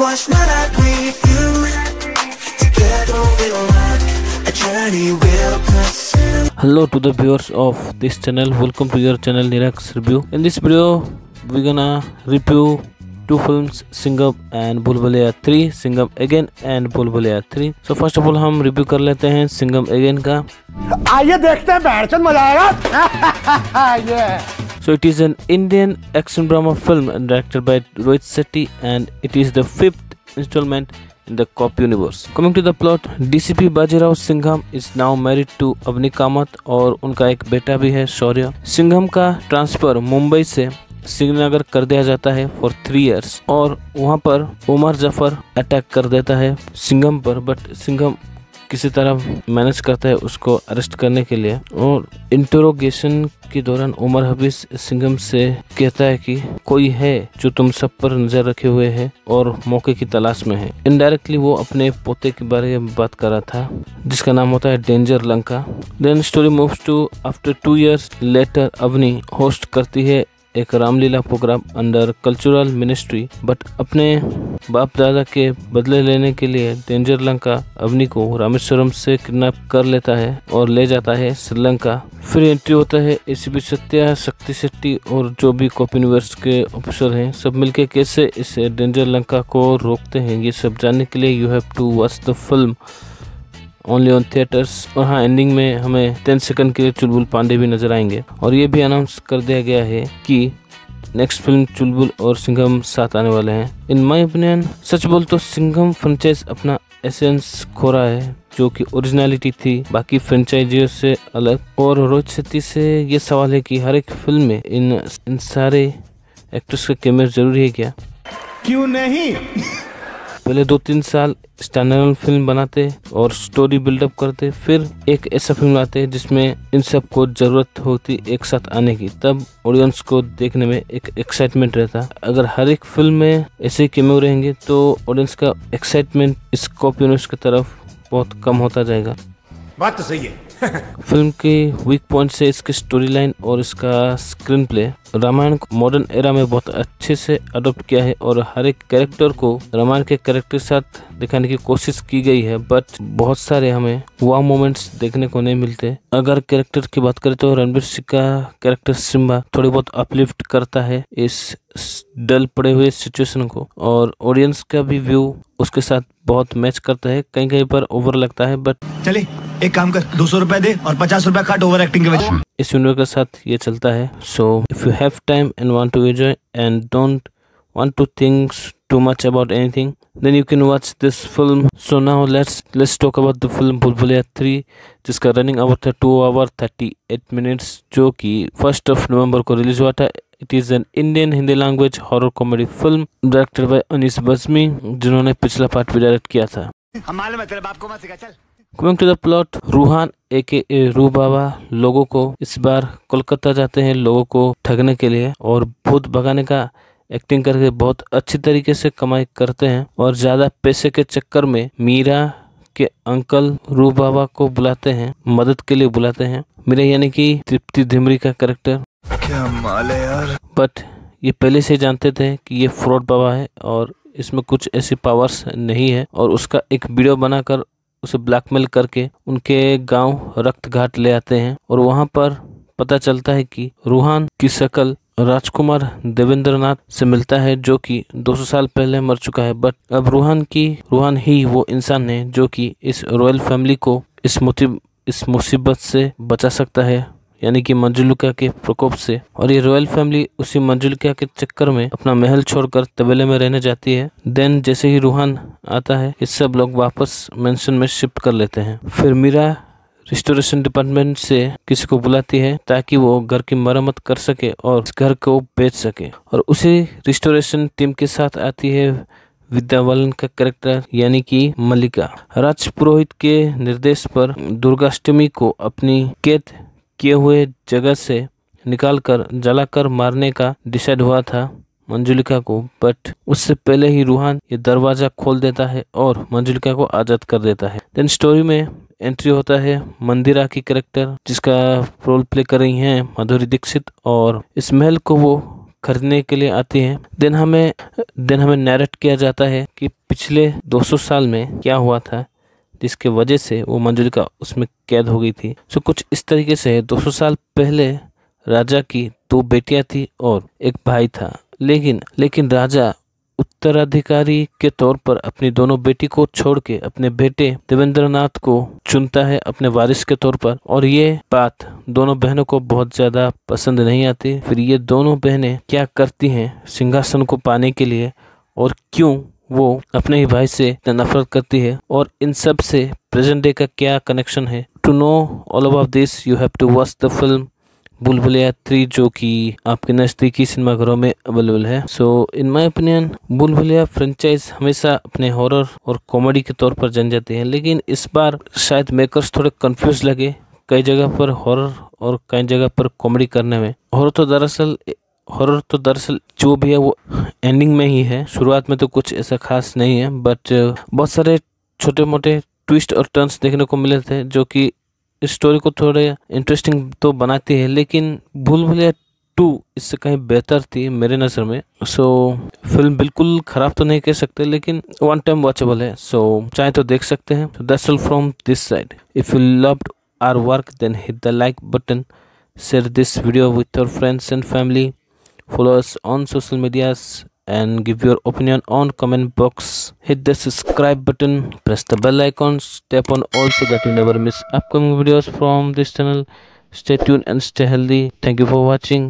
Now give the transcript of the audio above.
watch my life with you. Together we'll walk a journey we'll pursue. Hello to the viewers of this channel. Welcome to your channel Nirax Review. In this video we're gonna review two films, Singham and Bhool Bhulaiyaa 3, Singham Again and Bhool Bhulaiyaa 3. So first of all हम review कर लेते हैं Singham Again का. आइए देखते हैं, बैठचंद मजा आएगा. So it is an Indian action drama film directed by Rohit Shetty and it is the 5th installment in the Cop universe. Coming to the plot, DCP Bajirao Singham is now married to Avni Kamath और उनका एक बेटा भी है शौर्य. सिंघम का transfer Mumbai से श्रीनगर कर दिया जाता है फॉर 3 years और वहाँ पर उमर जफर अटैक कर देता है सिंघम पर, बट सिंघम किसी तरह मैनेज करता है उसको अरेस्ट करने के लिए. और इंटरोगेशन के दौरान उमर हबीज सिंघम से कहता है कि कोई है जो तुम सब पर नजर रखे हुए है और मौके की तलाश में है. इनडायरेक्टली वो अपने पोते के बारे में बात कर रहा था जिसका नाम होता है danger Lanka. Then story moves to after 2 years later Avani host करती है एक Ramlila programme under cultural ministry, but अपने बाप दादा के बदले लेने के लिए डेंजर लंका अवनी को रामेश्वरम से किडनैप कर लेता है और ले जाता है श्रीलंका. फिर एंट्री होता है एसीपी सत्या, शक्ति शेट्टी और जो भी कॉप यूनिवर्स के ऑफिसर हैं, सब मिलके कैसे इस डेंजर लंका को रोकते हैं. ये सब जानने के लिए you have to watch the film only on theatres. और हाँ, एंडिंग में हमें 10 सेकंड के लिए चुलबुल पांडे भी नजर आएंगे. और ये भी अनाउंस कर दिया गया है कि नेक्स्ट फिल्म चुलबुल और सिंघम साथ आने वाले हैं. इन माय ओपिनियन सच बोल तो सिंघम फ्रेंचाइज अपना एसेंस खो रहा है जो कि ओरिजिनलिटी थी बाकी फ्रेंचाइजियों से अलग. और रोहित शेट्टी से ये सवाल है कि हर एक फिल्म में इन सारे एक्टर्स का कैमियो जरूरी है क्या? क्यों नहीं? पहले 2-3 साल स्टैंडअलोन फिल्म बनाते और स्टोरी बिल्डअप करते, फिर एक ऐसा फिल्म लाते जिसमें इन सब को जरूरत होती एक साथ आने की, तब ऑडियंस को देखने में एक एक्साइटमेंट रहता. अगर हर एक फिल्म में ऐसे कैमियो रहेंगे तो ऑडियंस का एक्साइटमेंट इस कॉप यूनिवर्स की तरफ बहुत कम होता जाएगा. बात तो सही है. फिल्म के वीक पॉइंट से इसकी स्टोरी लाइन और इसका स्क्रीन प्ले. रामायण को मॉडर्न एरा में बहुत अच्छे से अडॉप्ट किया है और हर एक कैरेक्टर को रामायण के कैरेक्टर के साथ दिखाने की कोशिश की गई है, बट बहुत सारे हमें वाव मोमेंट्स देखने को नहीं मिलते. अगर कैरेक्टर की बात करें तो रणवीर सिंह का कैरेक्टर सिम्बा थोड़ी बहुत अपलिफ्ट करता है इस डल पड़े हुए सिचुएशन को, और ऑडियंस का भी व्यू उसके साथ बहुत मैच करता है. कहीं कहीं पर ओवर लगता है, बट चले एक काम कर, 200 रुपए दे और 50 रुपए काट ओवर एक्टिंग के वजह. इस यूनिवर्स के साथ ये चलता है. So if you have time and want to enjoy and don't want to think too much about anything, then you can watch this film. So now let's talk about the film Bhool Bhulaiyaa 3 जिसका running our था 2 hours 38 minutes जो कि 1 November को release हुआ था. It is an Indian Hindi language horror comedy film directed by Anees Bazmee जिन्होंने पिछला part भी डायरेक्ट किया था. हम मालूम है तेरे बाप को मत सिखा. चल coming to the plot, Roohan AKA Rooh बाबा लोगों को इस बार कोलकाता जाते हैं लोगों को ठगने के लिए और भूत भगाने का एक्टिंग करके बहुत अच्छी तरीके से कमाई करते हैं. और ज्यादा पैसे के चक्कर में मीरा के अंकल रू बाबा को बुलाते हैं, मदद के लिए बुलाते हैं. मीरा यानी कि तृप्ति धिमरी का कैरेक्टर. क्या माल है यार. बट ये पहले से जानते थे कि ये फ्रॉड बाबा है और इसमें कुछ ऐसी पावर्स नहीं है, और उसका एक वीडियो बनाकर उसे ब्लैकमेल करके उनके गांव रक्त घाट ले आते हैं. और वहां पर पता चलता है कि रूहान की शक्ल राजकुमार देवेंद्रनाथ से मिलता है जो कि 200 साल पहले मर चुका है. बट अब रूहान ही वो इंसान है जो कि इस रॉयल फैमिली को इस मुसीबत से बचा सकता है, यानी कि मंजुलिका के प्रकोप से. और ये रॉयल फैमिली उसी मंजुलिका के चक्कर में अपना महल छोड़कर तबेले में रहने जाती है. देन जैसे ही रूहान आता है ये सब लोग वापस मेंशन में शिफ्ट कर लेते हैं. फिर मीरा रिस्टोरेशन डिपार्टमेंट से किसी को बुलाती है ताकि वो घर की मरम्मत कर सके और इस घर को बेच सके. और उसी रिस्टोरेशन टीम के साथ आती है विद्या बालन का कैरेक्टर यानी कि मल्लिका. राज पुरोहित के निर्देश पर दुर्गाष्टमी को अपनी कैद किए हुए जगह से निकालकर जलाकर मारने का डिसाइड हुआ था मंजुलिका को, बट उससे पहले ही रूहान ये दरवाजा खोल देता है और मंजुलिका को आजाद कर देता है. देन स्टोरी में एंट्री होता है मंदिरा की कैरेक्टर जिसका रोल प्ले कर रही हैं माधुरी दीक्षित, और इस महल को वो खरीदने के लिए आती है। देन हमें नैरेट किया जाता है कि पिछले 200 साल में क्या हुआ था जिसके वजह से वो मंजुलिका उसमें कैद हो गई थी। सो कुछ इस तरीके से 200 साल पहले राजा की 2 बेटियां थी और एक भाई था, लेकिन राजा उत्तराधिकारी के तौर पर अपनी दोनों बेटी को छोड़ के अपने बेटे देवेंद्रनाथ को चुनता है अपने वारिस के तौर पर। और ये बात दोनों बहनों को बहुत ज्यादा पसंद नहीं आती। फिर ये दोनों बहनें क्या करती हैं सिंहासन को पाने के लिए और क्यों वो अपने ही भाई से नफरत करती है और इन सब से प्रेजेंट डे का क्या कनेक्शन है। To know all about this you have to watch the film Bhool Bhulaiyaa 3 जो कि आपके नज़दीकी सिनेमाघरों में अवेलेबल है। सो इन माय ओपिनियन भूल भुलैया फ्रेंचाइज हमेशा अपने हॉरर और कॉमेडी के तौर पर जान जाते हैं, लेकिन इस बार शायद मेकर्स थोड़े कंफ्यूज लगे कई जगह पर हॉरर और कई जगह पर कॉमेडी करने में। हॉरर तो दरअसल जो भी है वो एंडिंग में ही है, शुरुआत में तो कुछ ऐसा खास नहीं है, बट बहुत सारे छोटे मोटे ट्विस्ट और टर्न्स देखने को मिले थे जो कि इस स्टोरी को थोड़े इंटरेस्टिंग तो बनाती है। लेकिन भूल भुलैया 2 इससे कहीं बेहतर थी मेरे नज़र में। सो फिल्म बिल्कुल ख़राब तो नहीं कह सकते, लेकिन वन टाइम वॉचेबल है, सो चाहे तो देख सकते हैं। That's all from this side. If you loved our work then hit the like button, share this video with your friends and family, follow us on social medias and give your opinion on comment box. Hit the subscribe button, press the bell icon, tap on all so that you never miss upcoming videos from this channel. Stay tuned and stay healthy. Thank you for watching.